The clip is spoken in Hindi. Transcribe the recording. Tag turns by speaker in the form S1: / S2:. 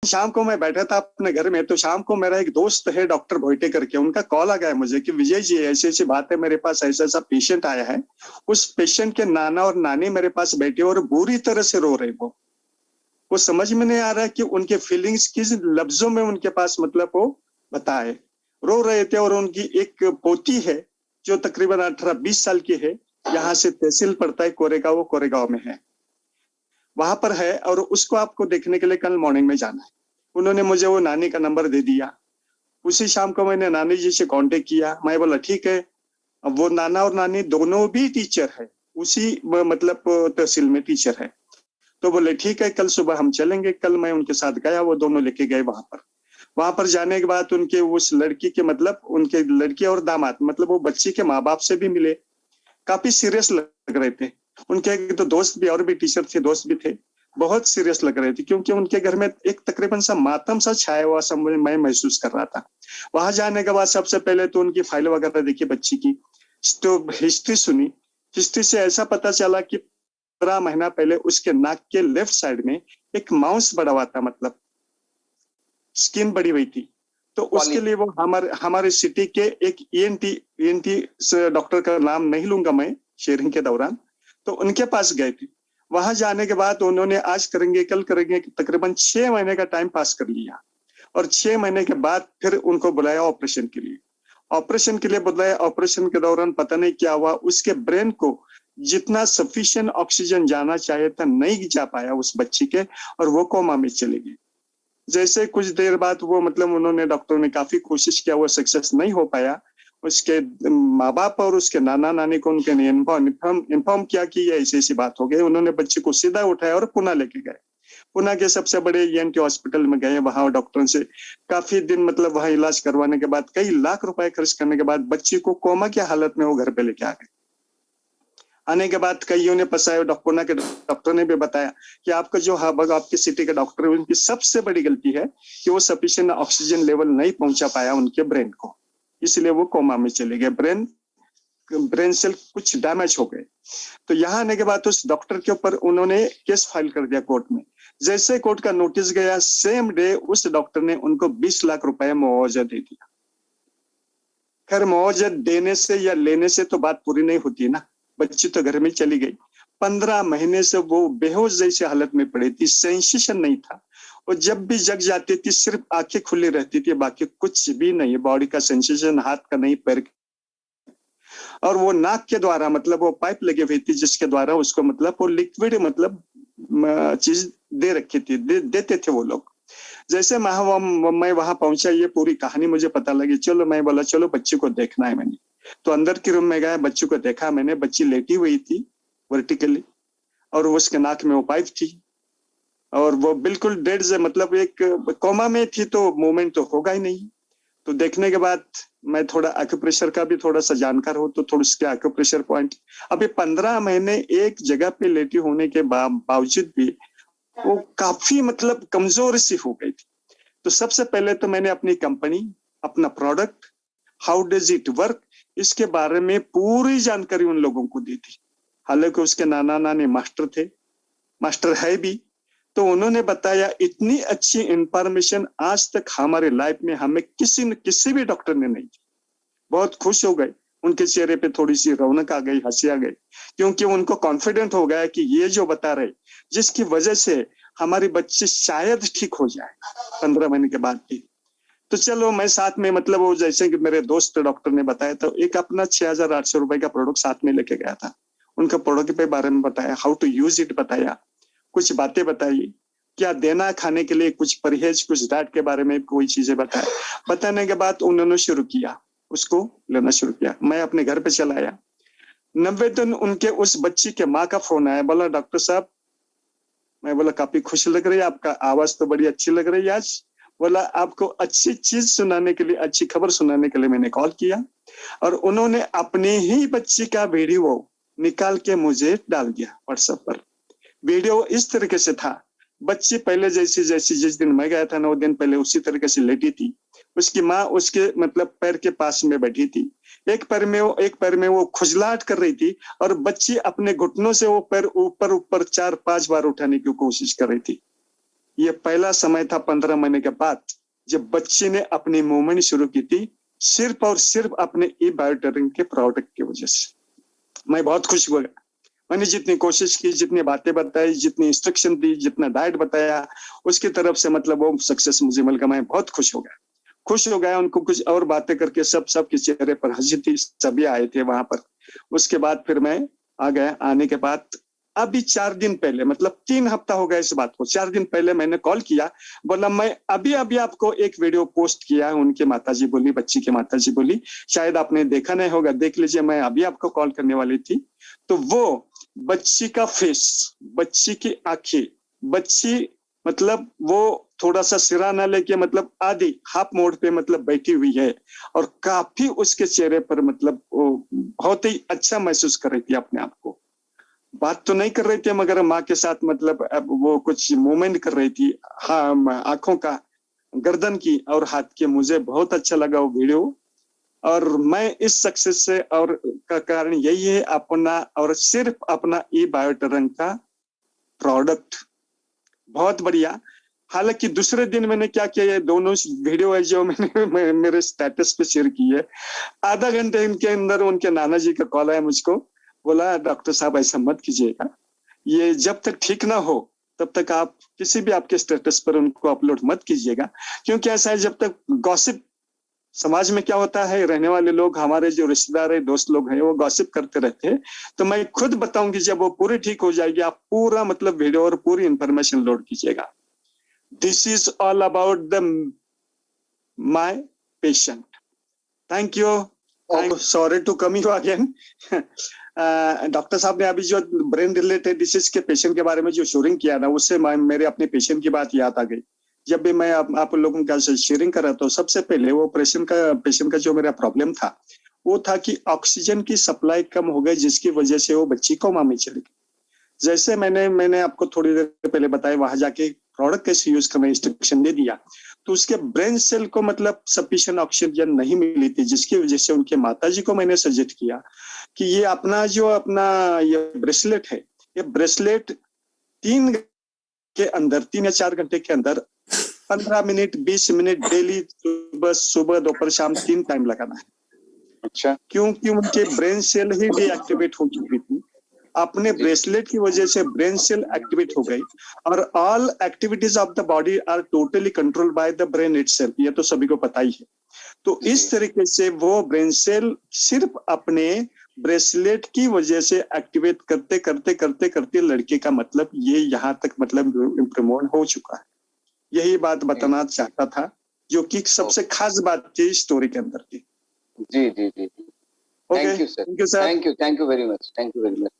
S1: शाम को मैं बैठा था अपने घर में, तो शाम को मेरा एक दोस्त है डॉक्टर भोइटे करके, उनका कॉल आ गया मुझे कि विजय जी ऐसी ऐसी बात है, मेरे पास ऐसा ऐसा पेशेंट आया है। उस पेशेंट के नाना और नानी मेरे पास बैठे और बुरी तरह से रो रहे। वो समझ में नहीं आ रहा है कि उनके फीलिंग्स किस लफ्जों में उनके पास मतलब वो बताए। रो रहे थे। और उनकी एक पोती है जो तकरीबन 18-20 साल की है, यहाँ से तहसील पड़ता है कोरेगांव, वो कोरेगांव में है, वहां पर है, और उसको आपको देखने के लिए कल मॉर्निंग में जाना है। उन्होंने मुझे वो नानी का नंबर दे दिया। उसी शाम को मैंने नानी जी से कांटेक्ट किया। मैं बोला ठीक है। अब वो नाना और नानी दोनों भी टीचर है, उसी मतलब तहसील में टीचर है। तो बोले ठीक है, कल सुबह हम चलेंगे। कल मैं उनके साथ गया, वो दोनों लेके गए वहां पर। वहां पर जाने के बाद उनके उस लड़की के मतलब उनके लड़की और दामाद मतलब वो बच्ची के माँ बाप से भी मिले। काफी सीरियस लग रहे थे। उनके एक तो दोस्त भी और भी टीचर थे, दोस्त भी थे, बहुत सीरियस लग रहे थे, क्योंकि उनके घर में एक तकरीबन सा मातम सा छाया हुआ सब मैं महसूस कर रहा था। वहां जाने के बाद सबसे पहले तो उनकी फाइल वगैरह देखी बच्ची की, तो हिस्ट्री सुनी। हिस्ट्री से ऐसा पता चला कि 15 महीना पहले उसके नाक के लेफ्ट साइड में एक माउस बड़ा हुआ था, मतलब स्किन बड़ी हुई थी। तो उसके लिए वो हमारे सिटी के एक ईएनटी डॉक्टर का नाम नहीं लूंगा मैं शेयरिंग के दौरान, तो उनके पास गए थे। वहां जाने के बाद उन्होंने आज करेंगे कल करेंगे तकरीबन 6 महीने का टाइम पास कर लिया। और 6 महीने के बाद फिर उनको बुलाया ऑपरेशन के लिए। ऑपरेशन के लिए बुलाया। ऑपरेशन के दौरान पता नहीं क्या हुआ, उसके ब्रेन को जितना सफिशिएंट ऑक्सीजन जाना चाहिए था नहीं जा पाया उस बच्ची के, और वो कोमा में चली गई। जैसे कुछ देर बाद वो मतलब उन्होंने डॉक्टरों ने काफी कोशिश किया, वो सक्सेस नहीं हो पाया। उसके माँ बाप और उसके नाना नानी को उनके इन्फॉर्म किया कि ये ऐसी ऐसी बात हो गई। उन्होंने बच्चे को सीधा उठाया और पुणे लेके गए। पुणे के सबसे बड़े ईएनटी हॉस्पिटल में गए। वहां डॉक्टरों से काफी दिन मतलब वहां इलाज करवाने के बाद, कई लाख रुपए खर्च करने के बाद बच्ची को कोमा की हालत में वो घर पे लेके आ गए। आने के बाद कईयों ने फंसाया। पुणे के डॉक्टर ने भी बताया कि आपका जो आपके सिटी के डॉक्टर है, उनकी सबसे बड़ी गलती है कि वो सफिशिएंट ऑक्सीजन लेवल नहीं पहुंचा पाया उनके ब्रेन को, इसलिए वो कोमा में चले गए। ब्रेन सेल कुछ डैमेज हो गए। तो यहाँ आने के बाद उस डॉक्टर के ऊपर उन्होंने केस फाइल कर दिया कोर्ट में। जैसे कोर्ट का नोटिस गया, सेम डे उस डॉक्टर ने उनको 20 लाख रुपए मुआवजा दे दिया। खैर मुआवजा देने से या लेने से तो बात पूरी नहीं होती ना, बच्ची तो घर में चली गई। 15 महीने से वो बेहोश जैसी हालत में पड़ी थी, सेंसेशन नहीं था। और जब भी जग जाती थी सिर्फ आंखें खुली रहती थी, बाकी कुछ भी नहीं, बॉडी का सेंसेशन हाथ का नहीं, पैर का। और वो नाक के द्वारा मतलब वो पाइप लगी हुई थी जिसके द्वारा उसको मतलब वो लिक्विड मतलब चीज दे रखी थी, देते थे वो लोग। जैसे मैं वहां पहुंचा, ये पूरी कहानी मुझे पता लगी। चलो मैं बोला चलो बच्ची को देखना है। मैंने तो अंदर के रूम में गया, बच्ची को देखा मैंने। बच्ची लेटी हुई थी वर्टिकली, और उसके नाक में वो पाइप थी, और वो बिल्कुल डेड से मतलब एक कोमा में थी, तो मूवमेंट तो होगा ही नहीं। तो देखने के बाद मैं थोड़ा एक्यूप्रेशर का भी थोड़ा सा जानकार हूँ, तो थोड़ा उसके एक्यूप्रेशर पॉइंट, अभी 15 महीने एक जगह पे लेटी होने के बावजूद भी वो काफी मतलब कमजोर सी हो गई थी। तो सबसे पहले तो मैंने अपनी कंपनी, अपना product, how does it work, इसके बारे में पूरी जानकारी उन लोगों को दी थी। हालांकि उसके नाना नानी मास्टर थे, मास्टर है भी, तो उन्होंने बताया। इतनी अच्छी इंफॉर्मेशन आज तक हमारे लाइफ में हमें किसी भी डॉक्टर ने नहीं दी। बहुत खुश हो गए, उनके चेहरे पे थोड़ी सी रौनक आ गई, हंसी आ गई, क्योंकि उनको कॉन्फिडेंट हो गया कि ये जो बता रहे, जिसकी वजह से हमारी बच्ची शायद ठीक हो जाए 15 महीने के बाद भी। तो चलो मैं साथ में मतलब वो जैसे कि मेरे दोस्त डॉक्टर ने बताया, तो एक अपना 6,800 रुपए का प्रोडक्ट साथ में लेके गया था। उनका प्रोडक्ट के बारे में बताया, हाउ टू यूज इट बताया, कुछ बातें बताई, क्या देना खाने के लिए, कुछ परहेज, कुछ डाइट के बारे में कोई चीजें बताया। बताने के बाद उन्होंने शुरू किया, उसको लेना शुरू किया। मैं अपने घर पे चला आया। 90 दिन उनके उस बच्ची के माँ का फोन आया, बोला डॉक्टर साहब, मैं बोला काफी खुश लग रही है, आपका आवाज तो बड़ी अच्छी लग रही है आज। बोला आपको अच्छी चीज सुनाने के लिए, अच्छी खबर सुनाने के लिए मैंने कॉल किया। और उन्होंने अपनी ही बच्ची का वीडियो निकाल के मुझे डाल दिया व्हाट्सएप पर। वीडियो इस तरीके से था, बच्ची पहले जैसी जैसी जिस दिन मैं गया था 9 दिन पहले उसी तरीके से लेटी थी। उसकी माँ उसके मतलब पैर के पास में बैठी थी। एक पैर में वो खुजलाहट कर रही थी, और बच्ची अपने घुटनों से वो पैर ऊपर ऊपर 4-5 बार उठाने की कोशिश कर रही थी। ये पहला समय था 15 महीने के बाद जब बच्ची ने अपनी मूवमेंट शुरू की थी, सिर्फ और सिर्फ अपने ई बायोटेरिंग के प्रोडक्ट की वजह से। मैं बहुत खुश हुआ। मैंने जितनी कोशिश की, जितनी बातें बताई, जितनी इंस्ट्रक्शन दी, जितना डाइट बताया, उसकी तरफ से मतलब वो सक्सेस मुझे मिल गया। मैं बहुत खुश हो गया। उनको कुछ और बातें करके सब के चेहरे पर हंसी थी, सभी आए थे वहां पर। उसके बाद फिर मैं आ गया। आने के बाद अभी 4 दिन पहले, मतलब 3 हफ्ता हो गया इस बात को, 4 दिन पहले मैंने कॉल किया, बोला मैं अभी आपको एक वीडियो पोस्ट किया है। उनके माताजी बोली, बच्ची की माताजी बोली, शायद आपने देखा नहीं होगा, देख लीजिए, मैं अभी आपको कॉल करने वाली थी। तो वो बच्ची का फेस, बच्ची की आंखें, बच्ची मतलब वो थोड़ा सा सिरा ना लेके मतलब आधी हाफ मोड़ पे मतलब बैठी हुई है, और काफी उसके चेहरे पर मतलब वो बहुत ही अच्छा महसूस कर रही थी अपने आप को। बात तो नहीं कर रही थी मगर माँ के साथ मतलब अब वो कुछ मूवमेंट कर रही थी, हाँ, आंखों का, गर्दन की और हाथ के। मुझे बहुत अच्छा लगा वो वीडियो। और मैं इस सक्सेस से और का कारण यही है अपना और सिर्फ अपना ई बायोटेरिंग का प्रोडक्ट। बहुत बढ़िया। हालांकि दूसरे दिन मैंने क्या किया, ये दोनों वीडियो है जो मैंने मेरे स्टेटस पे शेयर की है, आधा घंटे इनके अंदर उनके नाना जी का कॉल आया मुझको, बोला डॉक्टर साहब ऐसा मत कीजिएगा, ये जब तक ठीक ना हो तब तक आप किसी भी आपके स्टेटस पर उनको अपलोड मत कीजिएगा। क्योंकि ऐसा है, जब तक गॉसिप समाज में क्या होता है, रहने वाले लोग, हमारे जो रिश्तेदार है, दोस्त लोग हैं, वो गॉसिप करते रहते हैं। तो मैं खुद बताऊंगी, जब वो पूरी ठीक हो जाएगी, आप पूरा मतलब वीडियो और पूरी इंफॉर्मेशन लोड कीजिएगा। This is all about the my patient. Thank you, sorry to come you again. Doctor साहब ने अभी जो ब्रेन रिलेटेड डिसीज के पेशेंट के बारे में जो शेयरिंग किया ना, उससे मेरे अपने पेशेंट की बात याद आ गई। जब भी मैं आप लोगों का शेयरिंग कर रहा था, सबसे पहले वो पेशेंट का जो मेरा प्रॉब्लम था, वो था कि ऑक्सीजन की सप्लाई कम हो गई, जिसकी वजह से वो बच्ची कोमा में चली गई। जैसे मैंने आपको थोड़ी देर पहले बताया, वहां जाके प्रोडक्ट कैसे यूज करना इंस्ट्रक्शन दे दिया, तो उसके ब्रेन सेल को मतलब सफिशिएंट ऑक्सीजन नहीं मिली थी, जिसकी वजह से उनके माताजी को मैंने सजेस्ट किया कि ये अपना ये ब्रेसलेट है, ये ब्रेसलेट 3 या 4 घंटे के अंदर 15 मिनट 20 मिनट डेली, सुबह दोपहर शाम 3 टाइम लगाना है। अच्छा। क्योंकि उनके ब्रेन सेल ही डीएक्टिवेट हो चुकी थी। अपने ब्रेसलेट की वजह से ब्रेन सेल एक्टिवेट हो गई, और all activities of the body are totally controlled by the brain itself. ये तो सभी को पता ही है। तो इस तरीके से वो ब्रेन सेल सिर्फ अपने ब्रेसलेट की वजह से एक्टिवेट करते करते करते करते लड़के का मतलब ये यहाँ तक मतलब इम्प्रूवमेंट हो चुका है। यही बात बताना चाहता था, जो कि सबसे खास बात थी स्टोरी के अंदर की।
S2: जी जी जी। Thank you sir, thank you very much, thank you very much.